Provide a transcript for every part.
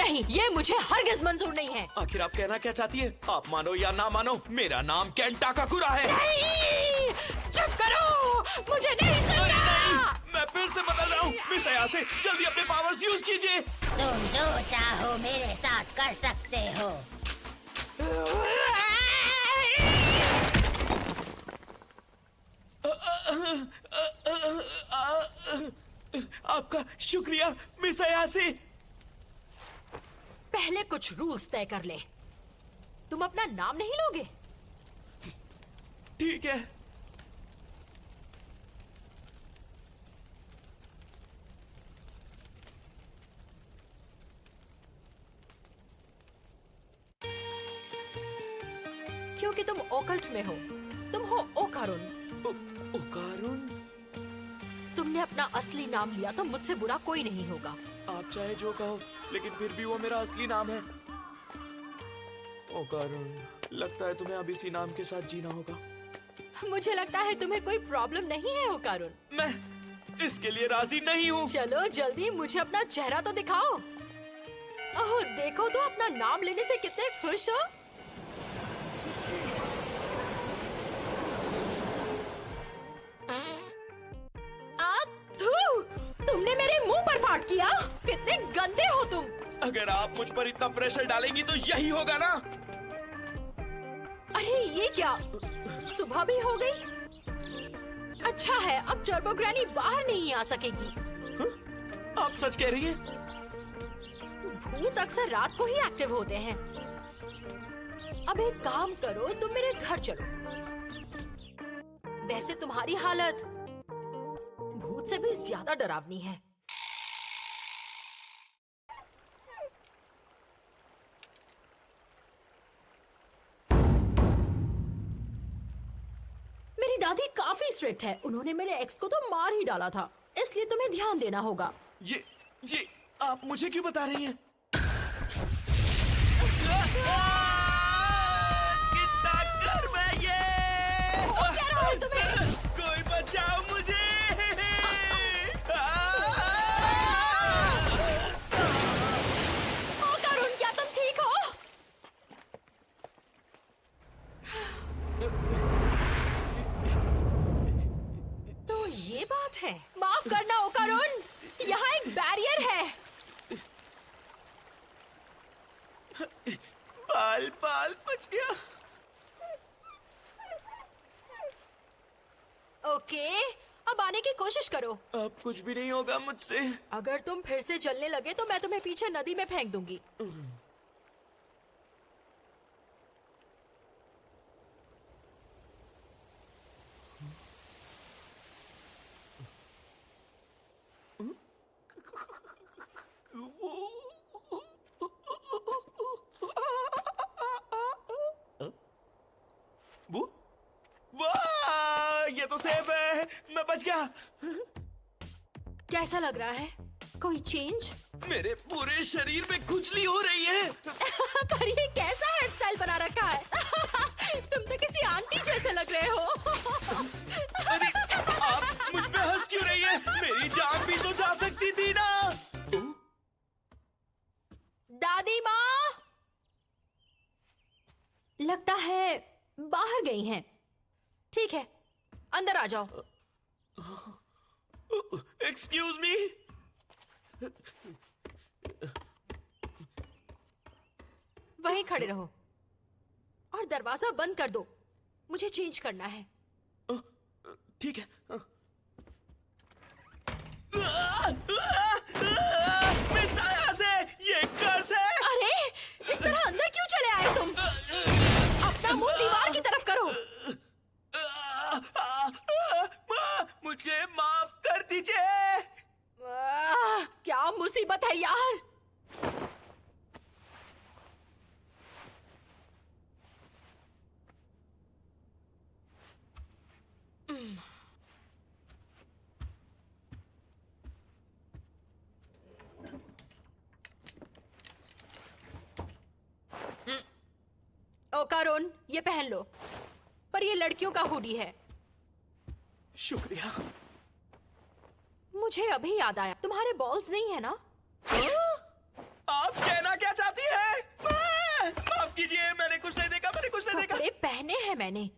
नहीं, ये मुझे हरगिज मंजूर नहीं है। आखिर आप कहना क्या चाहती है? आप मानो या ना मानो, मेरा नाम केन टाकाकुरा है। नहीं, चुप करो, मुझे नहीं सुनना। अरे नहीं, मैं फिर से बदल रहा हूँ। मिस अयासे, जल्दी अपने पावर्स यूज कीजिए। तुम जो चाहो मेरे साथ कर सकते हो। आपका शुक्रिया मिस अयासे। पहले कुछ रूल्स तय कर ले। तुम अपना नाम नहीं लोगे? ठीक है। क्योंकि तुम ओकल्ट में हो। तुम हो ओकारुन। ओकारुन? तुमने अपना असली नाम लिया तो मुझसे बुरा कोई नहीं होगा। आप चाहे जो कहो, लेकिन फिर भी वो मेरा असली नाम है। ओकारुन, लगता है तुम्हें अब इसी नाम के साथ जीना होगा। मुझे लगता है तुम्हें कोई प्रॉब्लम नहीं है ओकारुन। मैं इसके लिए राजी नहीं हूँ। चलो जल्दी मुझे अपना चेहरा तो दिखाओ। ओह देखो तो अपना नाम लेने से कितने खुश हो। तुमने मेरे मुंह पर फाड़ किया। कितने गंदे हो तुम। अगर आप मुझ पर इतना प्रेशर डालेंगी तो यही होगा ना। अरे ये क्या, सुबह भी हो गई। अच्छा है, अब टर्बो ग्रैनी बाहर नहीं आ सकेगी। आप सच कह रही हैं? भूत अक्सर रात को ही एक्टिव होते हैं। अब एक काम करो, तुम मेरे घर चलो। वैसे तुम्हारी हालत भूत से भी ज्यादा डरावनी है। मेरी दादी काफी स्ट्रिक्ट है। उन्होंने मेरे एक्स को तो मार ही डाला था, इसलिए तुम्हें ध्यान देना होगा। ये आप मुझे क्यों बता रही हैं? कितना गर्म है ये! क्या रहा है तुम्हें? कोई बचाओ मुझे! करुण, क्या तुम ठीक हो? तो ये बात है। माफ करना ओकारुन, यहाँ एक बैरियर है। पाल बच गया। ओके, अब आने की कोशिश करो। अब कुछ भी नहीं होगा मुझसे। अगर तुम फिर से जलने लगे तो मैं तुम्हें पीछे नदी में फेंक दूंगी। वो वाह, ये तो सेफ है। मैं बच गया। कैसा लग रहा है? कोई चेंज? मेरे पूरे शरीर में खुजली हो रही है। पर ये कैसा हेयर स्टाइल बना रखा है? तुम तो किसी आंटी जैसे लग रहे हो। अरे आप मुझ पे हंस क्यों रही है? मेरी जान भी तो जा सकती थी ना। दादी माँ लगता है बाहर गई हैं। ठीक है, अंदर आ जाओ। Excuse me. वहीं खड़े रहो और दरवाजा बंद कर दो। मुझे चेंज करना है। ठीक है। मिस अयासे, ये कर्स है। अरे इस तरह अंदर क्यों चले आए तुम? अपना मुंह दीवार की तरफ करो। मुझे माफ कर दीजिए। क्या मुसीबत है यार। ओकारुन, ये पहन लो। पर ये लड़कियों का हुडी है। शुक्रिया। मुझे अभी याद आया, तुम्हारे बॉल्स नहीं है ना? आप कहना मैंने।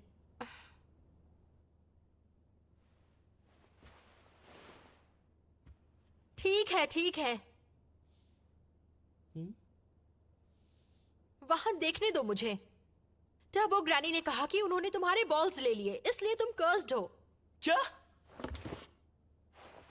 ठीक है। वहां देखने दो मुझे। टर्बो ग्रैनी ने कहा कि उन्होंने तुम्हारे बॉल्स ले लिए, इसलिए तुम कर्स्ड हो। क्या?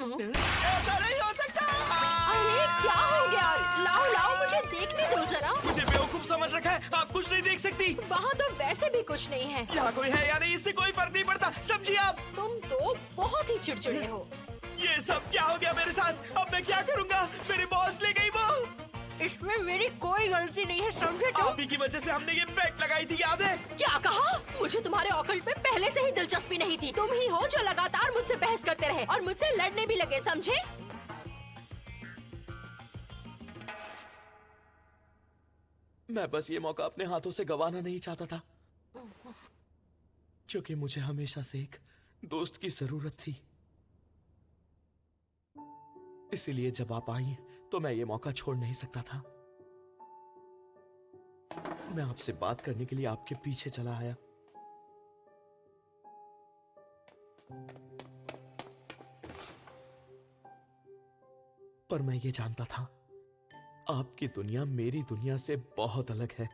ऐसा नहीं हो सकता। अरे क्या हो गया? लाओ मुझे देखने दो जरा। मुझे बेवकूफ समझ रखा है, आप कुछ नहीं देख सकती। वहाँ तो वैसे भी कुछ नहीं है। यहाँ कोई है या नहीं, इससे कोई फर्क नहीं पड़ता, समझिए आप। तुम तो बहुत ही चिड़चिड़े हो। ये सब क्या हो गया मेरे साथ? अब मैं क्या करूँगा? मेरे बॉल्स ले गई वो। इसमें मेरी कोई गलती नहीं है, समझे तुम? आप ही की वजह से हमने ये बेट लगाई थी, याद है? क्या कहा? मुझे तुम्हारे ऑकल्ट में पहले से ही दिलचस्पी नहीं थी। तुम ही हो जो लगातार मुझसे बहस करते रहे और मुझसे लड़ने भी लगे, समझे? मैं बस ये मौका अपने हाथों से गंवाना नहीं चाहता था, क्योंकि मुझे हमेशा से एक दोस्त की जरूरत थी। इसीलिए जब आप आई तो मैं ये मौका छोड़ नहीं सकता था। मैं आपसे बात करने के लिए आपके पीछे चला आया। पर मैं ये जानता था, आपकी दुनिया मेरी दुनिया से बहुत अलग है।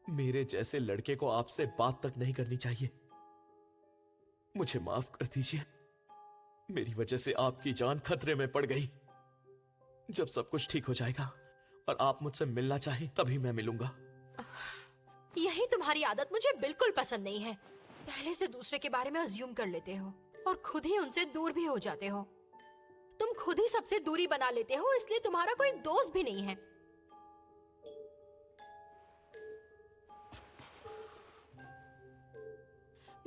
मेरे जैसे लड़के को आपसे बात तक नहीं करनी चाहिए। मुझे माफ कर दीजिए, मेरी वजह से आपकी जान खतरे में पड़ गई। जब सब कुछ ठीक हो जाएगा और आप मुझसे मिलना चाहें, तभी मैं मिलूंगा। यही तुम्हारी आदत मुझे बिल्कुल पसंद नहीं है। पहले से दूसरे के बारे में अज्यूम कर लेते हो और खुद ही उनसे दूर भी हो जाते हो। तुम खुद ही सबसे दूरी बना लेते हो, इसलिए तुम्हारा कोई दोस्त भी नहीं है।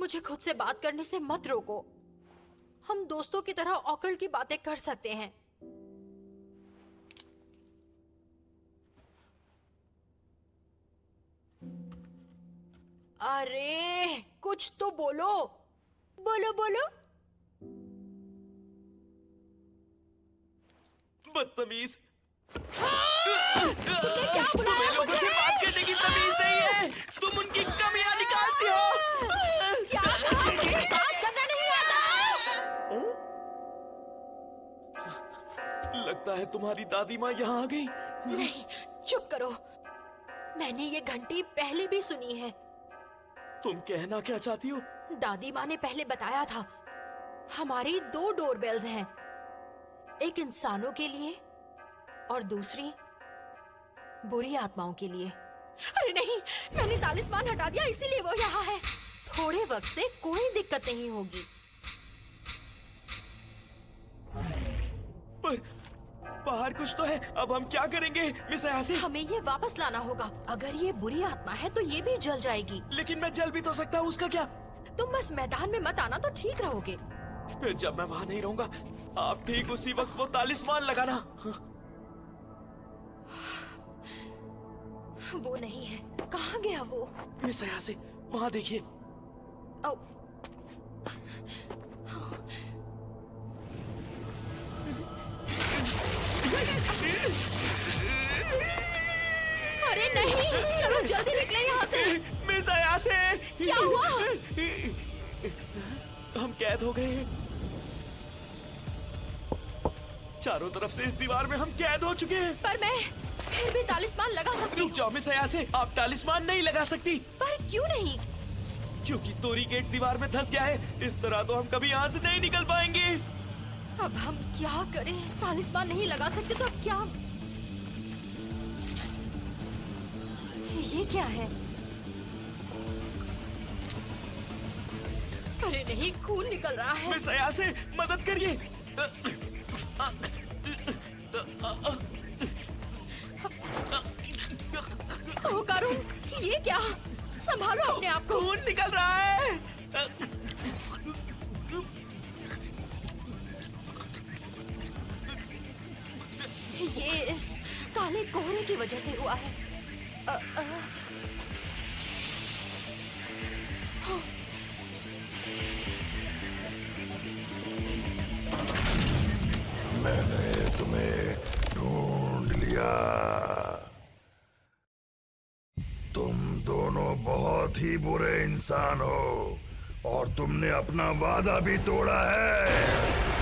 मुझे खुद से बात करने से मत रोको। हम दोस्तों की तरह ऑकल्ट की बातें कर सकते हैं। अरे कुछ तो बोलो। बोलो। बदतमीज। तुमने क्या बुलाया तुम्हें लोगों मुझे? से बात करने की तमीज नहीं है। तुम उनकी कमियां निकालती हो। क्या कहा? मुझे बात करना नहीं आता। लगता है तुम्हारी दादी माँ यहाँ आ गई। नहीं, चुप करो। मैंने ये घंटी पहले भी सुनी है। तुम कहना क्या चाहती हो? दादी माँ ने पहले बताया था, हमारी 2 डोरबेल्स हैं, एक इंसानों के लिए और दूसरी बुरी आत्माओं के लिए। अरे नहीं, मैंने तालिस्मान हटा दिया, इसीलिए वो यहाँ है। थोड़े वक्त से कोई दिक्कत नहीं होगी। पर बाहर कुछ तो है, अब हम क्या करेंगे मिस अयासी? हमें ये वापस लाना होगा। अगर ये बुरी आत्मा है तो ये भी जल जाएगी। लेकिन मैं जल भी तो सकता हूँ, उसका क्या? तुम बस मैदान में मत आना तो ठीक रहोगे। फिर जब मैं वहाँ नहीं रहूंगा, आप ठीक उसी वक्त वो तालिस्मान लगाना। वो नहीं है। कहाँ गया वो? मिस अयासी, वहाँ देखिए। ओ, अरे नहीं, चलो जल्दी निकले यहाँ से। मिस अयासी, क्या हुआ? हम कैद हो गए हैं। चारों तरफ से इस दीवार में हम कैद हो चुके हैं। पर मैं फिर भी तालिस्मान लगा सकती रुक हूँ। जाओ मिस अयासी, आप तालिस्मान नहीं लगा सकती। पर क्यों नहीं? क्योंकि तोरी गेट दीवार में धंस गया है। इस तरह तो हम कभी यहाँ से नहीं निकल पाएंगे। अब हम क्या करें? तालिस्मान नहीं लगा सकते तो अब क्या? ये क्या है? अरे नहीं, खून निकल रहा है। मिस अयासी, मदद करिए। ओ करुण, ये क्या? संभालो अपने आप को। खून निकल रहा है। ये इस काले कोहरे की वजह से हुआ है। मैंने तुम्हें ढूंढ लिया। तुम दोनों दोनों बहुत ही बुरे इंसान हो और तुमने अपना वादा भी तोड़ा है।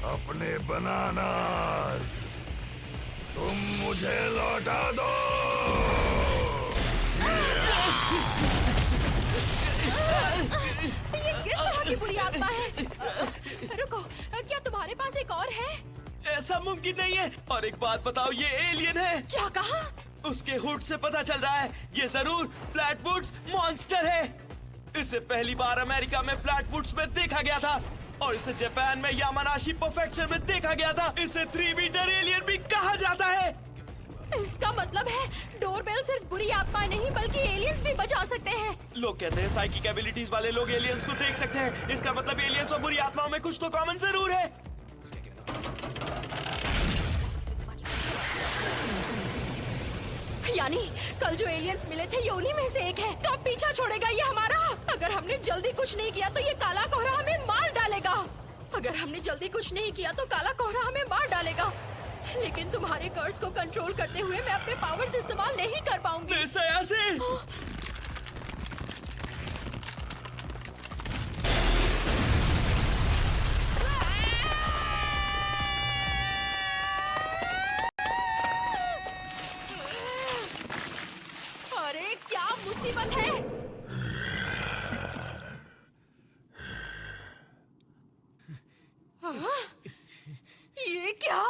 अपने बनानास तुम मुझे लौटा दो। ये किस तरह की बुरी आत्मा है? रुको, क्या तुम्हारे पास एक और है? ऐसा मुमकिन नहीं है। और एक बात बताओ, ये एलियन है। क्या कहा? उसके हुड से पता चल रहा है ये जरूर फ्लैटवुड्स मॉन्स्टर है। इसे पहली बार अमेरिका में फ्लैटवुड्स में देखा गया था और इसे जापान में यामानाशी प्रेफेक्चर में देखा गया था। इसे 3 मीटर एलियन भी कहा जाता है। इसका मतलब है डोरबेल सिर्फ बुरी आत्माएं नहीं बल्कि एलियंस भी बचा सकते हैं। लोग कहते हैं साइकिक एबिलिटीज वाले लोग एलियंस को देख सकते हैं। इसका मतलब एलियंस और बुरी आत्माओं में कुछ तो कॉमन जरूर है। यानी कल जो एलियंस मिले थे ये उन्हीं में से एक है। कब पीछा छोड़ेगा ये हमारा? अगर हमने जल्दी कुछ नहीं किया तो ये काला कोहरा हमें मार डालेगा। अगर हमने जल्दी कुछ नहीं किया तो काला कोहरा हमें मार डालेगा। लेकिन तुम्हारे कर्स को कंट्रोल करते हुए मैं अपने पावर्स इस्तेमाल नहीं कर पाऊंगी। से अरे क्या मुसीबत है? हाँ? ये क्या?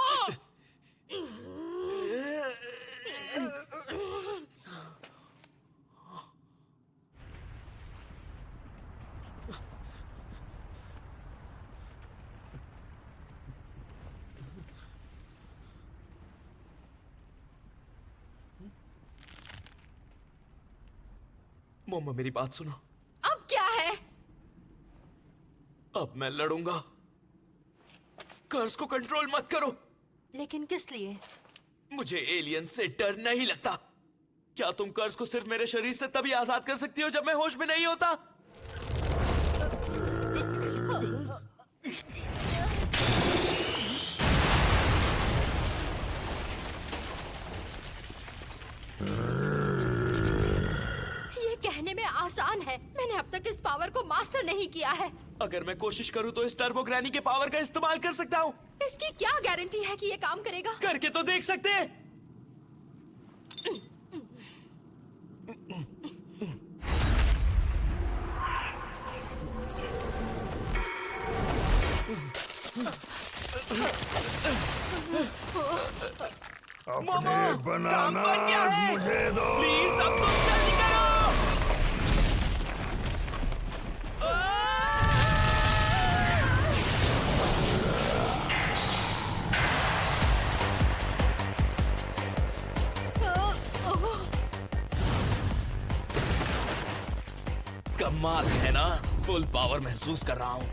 मोमो मेरी बात सुनो। अब क्या है? अब मैं लड़ूंगा। कर्स को कंट्रोल मत करो। लेकिन किस लिए? मुझे एलियन से डर नहीं लगता। क्या तुम कर्स को सिर्फ मेरे शरीर से तभी आजाद कर सकती हो जब मैं होश में नहीं होता? ये कहने में आसान है। मैंने अब तक इस पावर को मास्टर नहीं किया है। अगर मैं कोशिश करूं तो इस टर्बो ग्रैनी के पावर का इस्तेमाल कर सकता हूं। इसकी क्या गारंटी है कि ये काम करेगा? करके तो देख सकते हैं। अपने बनानास मुझे दो। प्लीज अब तुम जल्दी करो। कमाल है ना, फुल पावर महसूस कर रहा हूं,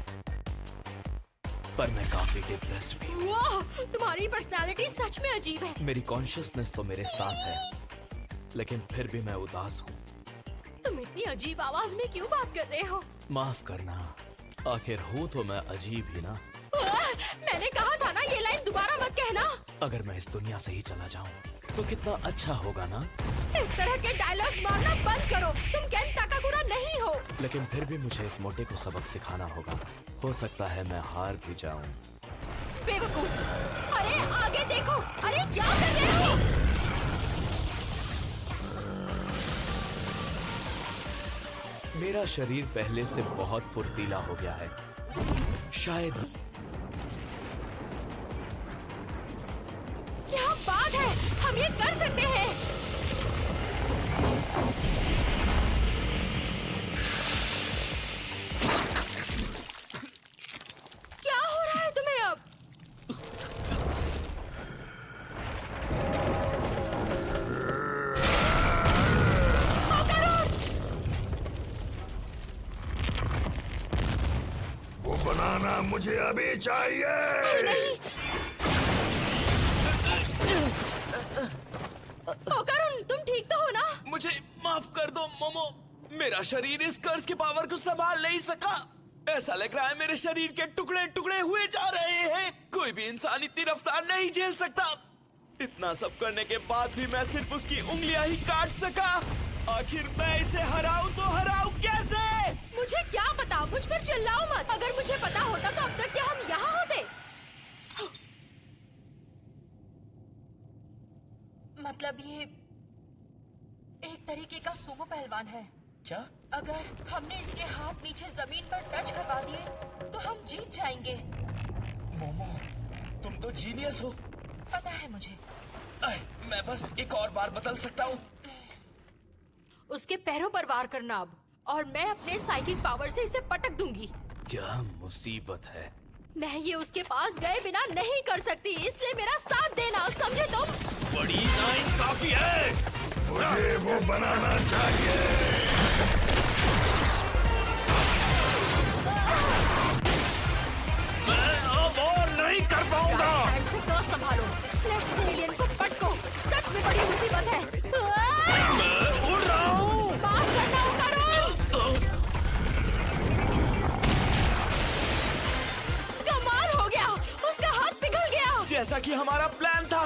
पर मैं काफी डिप्रेस्ड भी हूं। वाह, तुम्हारी पर्सनालिटी सच में अजीब है। मेरी कॉन्शियसनेस तो मेरे साथ है, लेकिन फिर भी मैं उदास हूं। तुम इतनी अजीब आवाज में क्यों बात कर रहे हो? माफ करना, आखिर हूं तो मैं अजीब ही ना। मैंने कहा था ना ये लाइन दोबारा मत कहना। अगर मैं इस दुनिया से ही चला जाऊं तो कितना अच्छा होगा ना। इस तरह के डायलॉग्स मारना बंद करो। तुम केन ताकाकुरा नहीं हो। लेकिन फिर भी मुझे इस मोटे को सबक सिखाना होगा। हो सकता है मैं हार भी जाऊं। बेवकूफ! अरे आगे देखो। अरे क्या कर रहे हो? मेरा शरीर पहले से बहुत फुर्तीला हो गया है। शायद क्या बात है, हम ये कर सकते हैं। मुझे अभी चाहिए। करुण, तुम ठीक तो हो ना? मुझे माफ कर दो मोमो, मेरा शरीर इस कर्ज की पावर को संभाल नहीं सका। ऐसा लग रहा है मेरे शरीर के टुकड़े टुकड़े हुए जा रहे हैं। कोई भी इंसान इतनी रफ्तार नहीं झेल सकता। इतना सब करने के बाद भी मैं सिर्फ उसकी उंगलियां ही काट सका। आखिर मैं इसे हराऊं तो हराऊं कैसे? मुझे क्या पता, मुझ पर चिल्लाओ मत। अगर मुझे पता होता तो अब तक क्या हम यहाँ होते? मतलब ये एक तरीके का सुमो पहलवान है। क्या? अगर हमने इसके हाथ नीचे जमीन पर टच करवा दिए तो हम जीत जाएंगे। मोमो, तुम तो जीनियस हो। पता है मुझे। मैं बस एक और बार बदल सकता हूँ। उसके पैरों पर वार करना अब, और मैं अपने साइकिक पावर से इसे पटक दूंगी। क्या मुसीबत है? मैं ये उसके पास गए बिना नहीं कर सकती, इसलिए मेरा साथ देना, समझे तुम? बड़ी नाइंसाफी है। मुझे वो बनाना चाहिए। मैं अब और नहीं कर पाऊंगा। राइट हैंड से कर्स संभालो, लेफ्ट से एलियन को पटको। सच में बड़ी मुसीबत है। मैं उड़ रहा हूँ। माफ करना करुण। कमाल हो गया, उसका हाथ पिघल गया। जैसा कि हमारा प्लान था।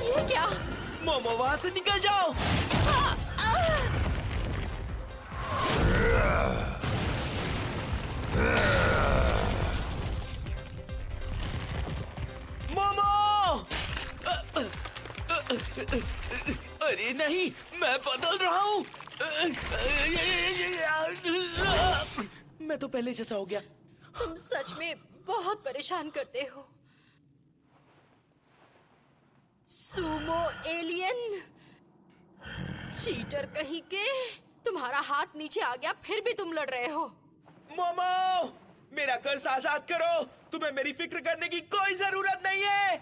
ये क्या? मोमो, वहां से निकल जाओ। मोमो! अरे नहीं, मैं बदल रहा हूँ। मैं तो पहले जैसा हो गया। तुम सच में बहुत परेशान करते हो। सुमो एलियन, चीटर कहीं के। तुम्हारा हाथ नीचे आ गया, फिर भी तुम लड़ रहे हो। मोमो, मेरा कर्ज आजाद करो। तुम्हें मेरी फिक्र करने की कोई जरूरत नहीं है।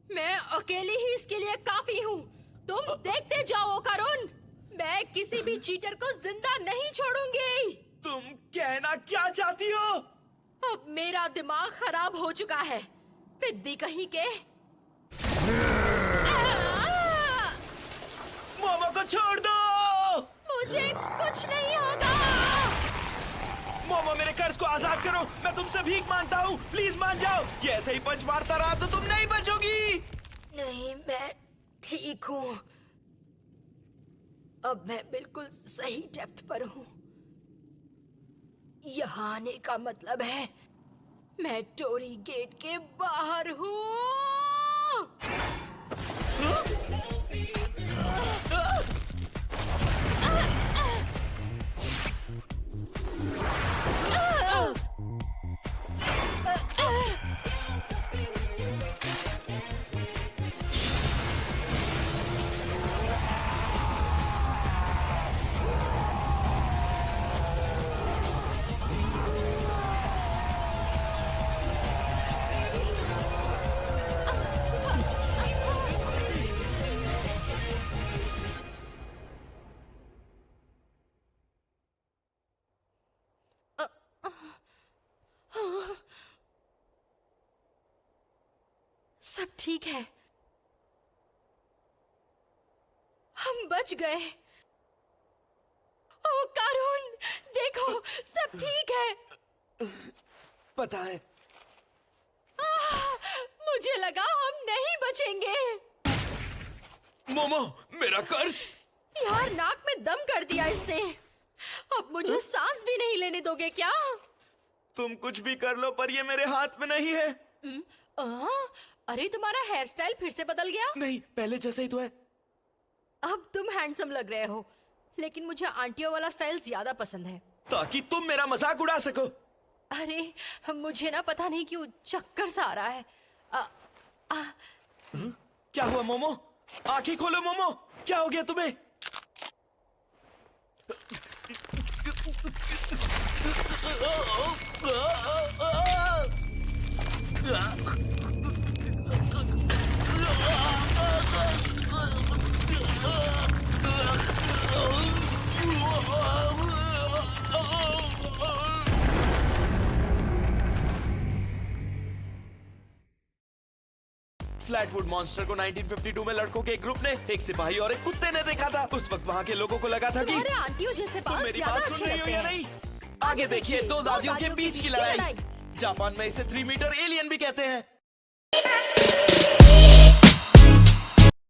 मैं अकेली ही इसके लिए काफी हूँ। तुम देखते जाओ करुण, मैं किसी भी चीटर को जिंदा नहीं छोड़ूंगी। तुम कहना क्या चाहती हो? अब मेरा दिमाग खराब हो चुका है, पिद्दी कहीं के। मोमो को छोड़ दो। मुझे कुछ नहीं होगा। मोमो, मेरे कर्ज को आजाद करो। मैं तुमसे भीख मांगता हूँ, प्लीज मान जाओ। ये ऐसे ही पंच मारता रहा तो तुम नहीं बचोगी। नहीं, मैं ठीक हूँ। अब मैं बिल्कुल सही डेप्थ पर हूँ। यहाँ आने का मतलब है मैं टोरी गेट के बाहर हूँ। सब ठीक है, हम बच गए। ओ करुण, देखो सब ठीक है। पता है, मुझे लगा हम नहीं बचेंगे। मोमो, मेरा कर्ज। यार, नाक में दम कर दिया इसने। अब मुझे सांस भी नहीं लेने दोगे क्या? तुम कुछ भी कर लो, पर ये मेरे हाथ में नहीं है। अरे, तुम्हारा हेयर स्टाइल फिर से बदल गया। नहीं, पहले जैसा ही तो है। अब तुम हैंडसम लग रहे हो, लेकिन मुझे आंटियों वाला स्टाइल ज्यादा पसंद है। ताकि तुम मेरा मजाक उड़ा सको। अरे, मुझे ना पता नहीं क्यों चक्कर सा आ रहा है। क्या हुआ मोमो? आंखें खोलो मोमो, क्या हो गया तुम्हें? फ्लैटवुड मॉन्स्टर को 1952 में लड़कों के एक ग्रुप ने, एक सिपाही और एक कुत्ते ने देखा था। उस वक्त वहाँ के लोगों को लगा था कि तुम्हारे आंटियों जैसे तुम बाल मेरी ज्यादा बात सुन अच्छे रही हो लगते या हैं। नहीं? आगे देखिए, दो दादियों के बीच की लड़ाई। जापान में इसे 3 मीटर एलियन भी कहते हैं।